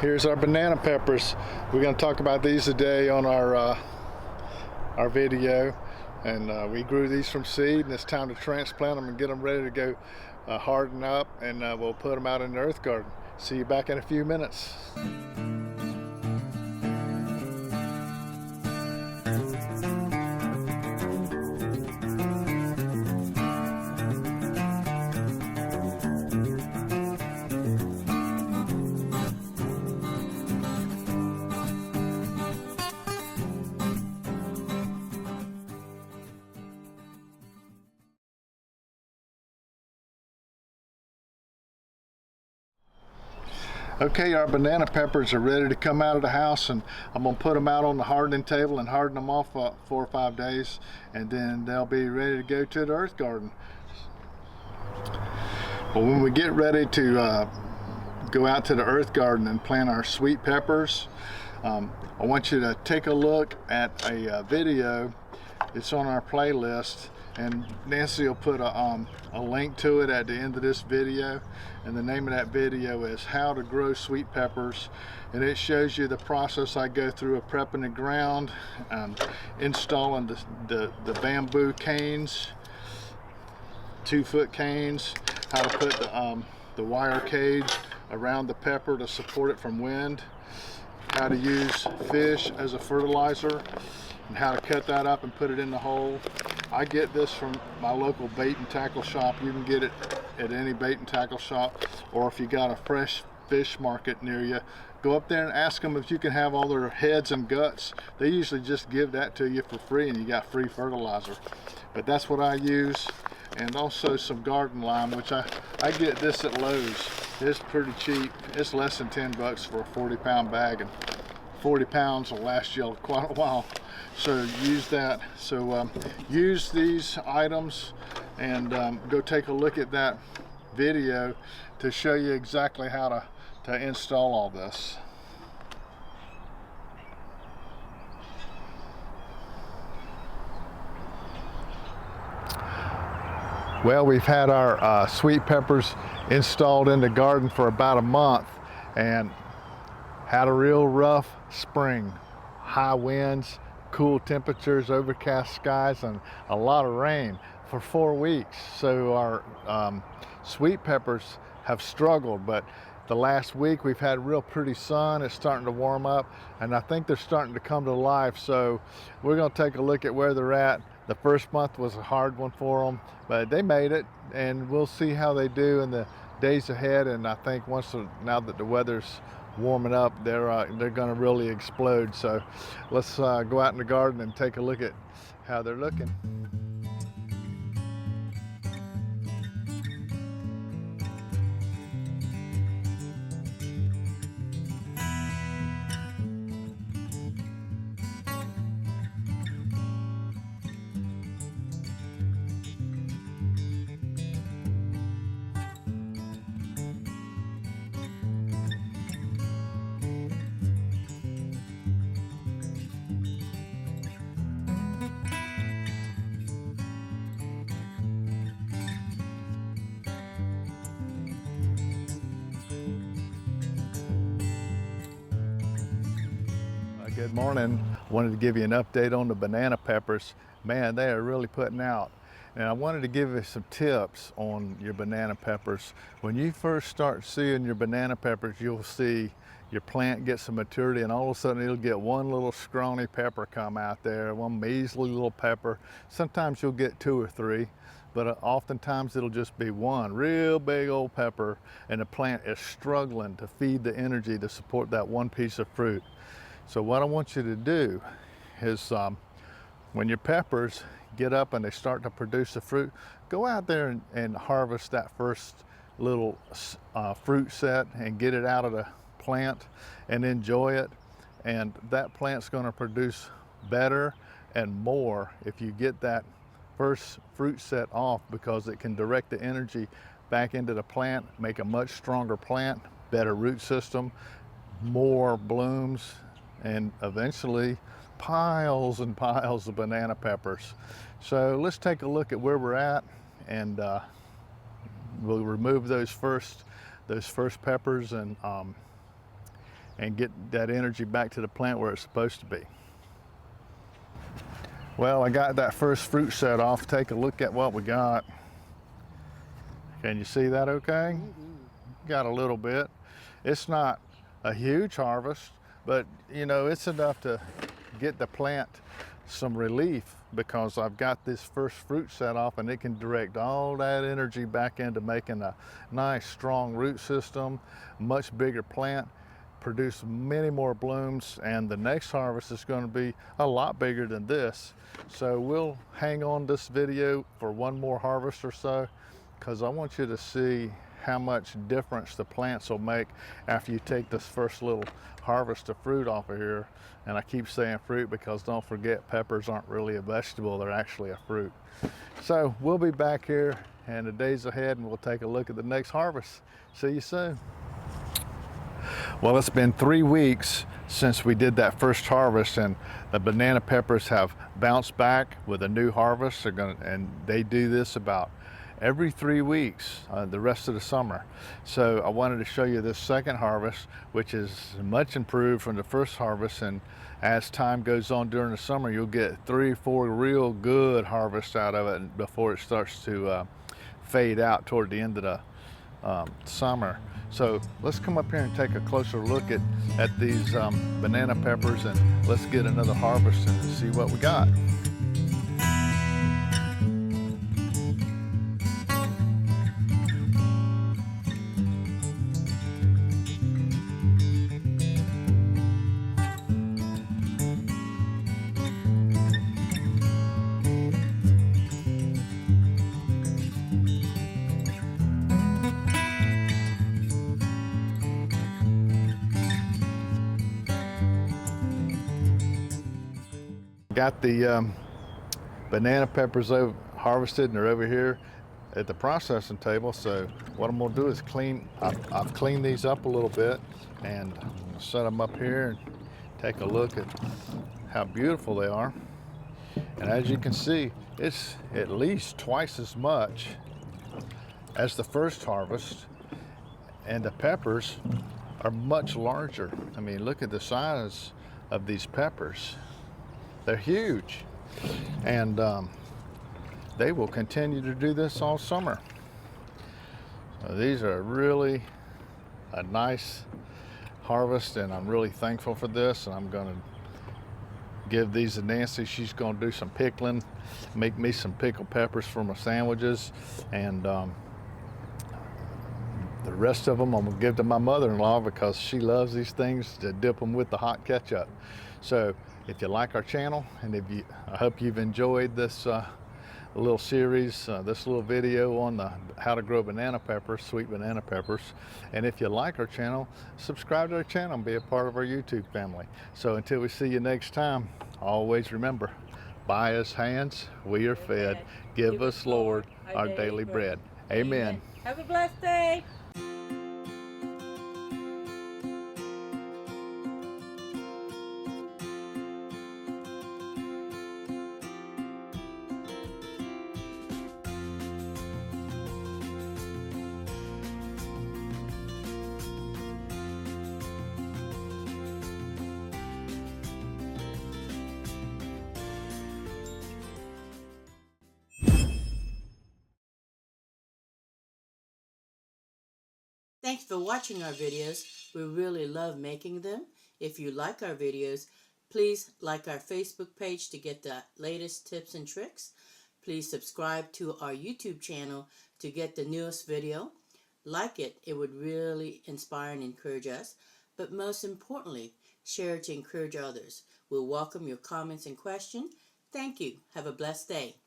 Here's our banana peppers. We're going to talk about these today on our video. And we grew these from seed, and it's time to transplant them and get them ready to go harden up, and we'll put them out in the earth garden. See you back in a few minutes. Okay, our banana peppers are ready to come out of the house, and I'm going to put them out on the hardening table and harden them off 4 or 5 days, and then they'll be ready to go to the earth garden. But when we get ready to go out to the earth garden and plant our sweet peppers, I want you to take a look at a video. It's on our playlist, and Nancy will put a link to it at the end of this video, and the name of that video is How to Grow Sweet Peppers, and it shows you the process I go through of prepping the ground, installing the bamboo canes, 2-foot canes, how to put the wire cage around the pepper to support it from wind, how to use fish as a fertilizer, and how to cut that up and put it in the hole. I get this from my local bait and tackle shop. You can get it at any bait and tackle shop, or if you got a fresh fish market near you, go up there and ask them if you can have all their heads and guts. They usually just give that to you for free, and you got free fertilizer. But that's what I use, and also some garden lime, which I get this at Lowe's. It's pretty cheap. It's less than 10 bucks for a 40-pound bag, and 40 pounds will last you quite a while. So use that. So use these items, and go take a look at that video to show you exactly how to install all this. Well, we've had our sweet peppers installed in the garden for about a month, and had a real rough spring. High winds, cool temperatures, overcast skies, and a lot of rain for 4 weeks. So our sweet peppers have struggled, but the last week we've had real pretty sun. It's starting to warm up, and I think they're starting to come to life. So we're going to take a look at where they're at. The first month was a hard one for them, but they made it, and we'll see how they do in the days ahead. And I think now that the weather's warming up, they're going to really explode. So let's go out in the garden and take a look at how they're looking. Good morning. Wanted to give you an update on the banana peppers. Man, they are really putting out. And I wanted to give you some tips on your banana peppers. When you first start seeing your banana peppers, you'll see your plant get some maturity, and all of a sudden it'll get one little scrawny pepper come out there, one measly little pepper. Sometimes you'll get 2 or 3, but oftentimes it'll just be one real big old pepper, and the plant is struggling to feed the energy to support that one piece of fruit. So what I want you to do is when your peppers get up and they start to produce the fruit, go out there and harvest that first little fruit set and get it out of the plant and enjoy it. And that plant's going to produce better and more if you get that first fruit set off, because it can direct the energy back into the plant, make a much stronger plant, better root system, more blooms, and eventually piles and piles of banana peppers. So let's take a look at where we're at, and we'll remove those first peppers and and get that energy back to the plant where it's supposed to be. Well, I got that first fruit set off. Take a look at what we got. Can you see that okay? Got a little bit. It's not a huge harvest, but you know, it's enough to get the plant some relief, because I've got this first fruit set off and it can direct all that energy back into making a nice strong root system, much bigger plant, produce many more blooms, and the next harvest is going to be a lot bigger than this. So we'll hang on this video for one more harvest or so, because I want you to see how much difference the plants will make after you take this first little harvest of fruit off of here. And I keep saying fruit because don't forget, peppers aren't really a vegetable, they're actually a fruit. So we'll be back here in the days ahead and we'll take a look at the next harvest. See you soon. Well, it's been 3 weeks since we did that first harvest, and the banana peppers have bounced back with a new harvest. And they do this about every 3 weeks the rest of the summer. So I wanted to show you this second harvest, which is much improved from the first harvest, and as time goes on during the summer, you'll get 3 or 4 real good harvests out of it before it starts to fade out toward the end of the summer. So let's come up here and take a closer look at these banana peppers, and let's get another harvest and see what we got. Got the banana peppers harvested, and they're over here at the processing table. So what I'm gonna do is I've cleaned these up a little bit, and I'm gonna set them up here and take a look at how beautiful they are. And as you can see, it's at least twice as much as the first harvest, and the peppers are much larger. I mean, look at the size of these peppers. They're huge, and they will continue to do this all summer. So these are really a nice harvest, and I'm really thankful for this. And I'm going to give these to Nancy. She's going to do some pickling, make me some pickled peppers for my sandwiches, and the rest of them I'm going to give to my mother-in-law, because she loves these things, to dip them with the hot ketchup. So if you like our channel, and I hope you've enjoyed this little series, this little video on how to grow banana peppers, sweet banana peppers. And if you like our channel, subscribe to our channel and be a part of our YouTube family. So until we see you next time, always remember, by His hands we are fed. Give us, Lord, our daily bread. Amen. Have a blessed day. Thanks for watching our videos. We really love making them. If you like our videos, please like our Facebook page to get the latest tips and tricks. Please subscribe to our YouTube channel to get the newest video. Like it, it would really inspire and encourage us. But most importantly, share it to encourage others. We'll welcome your comments and questions. Thank you. Have a blessed day.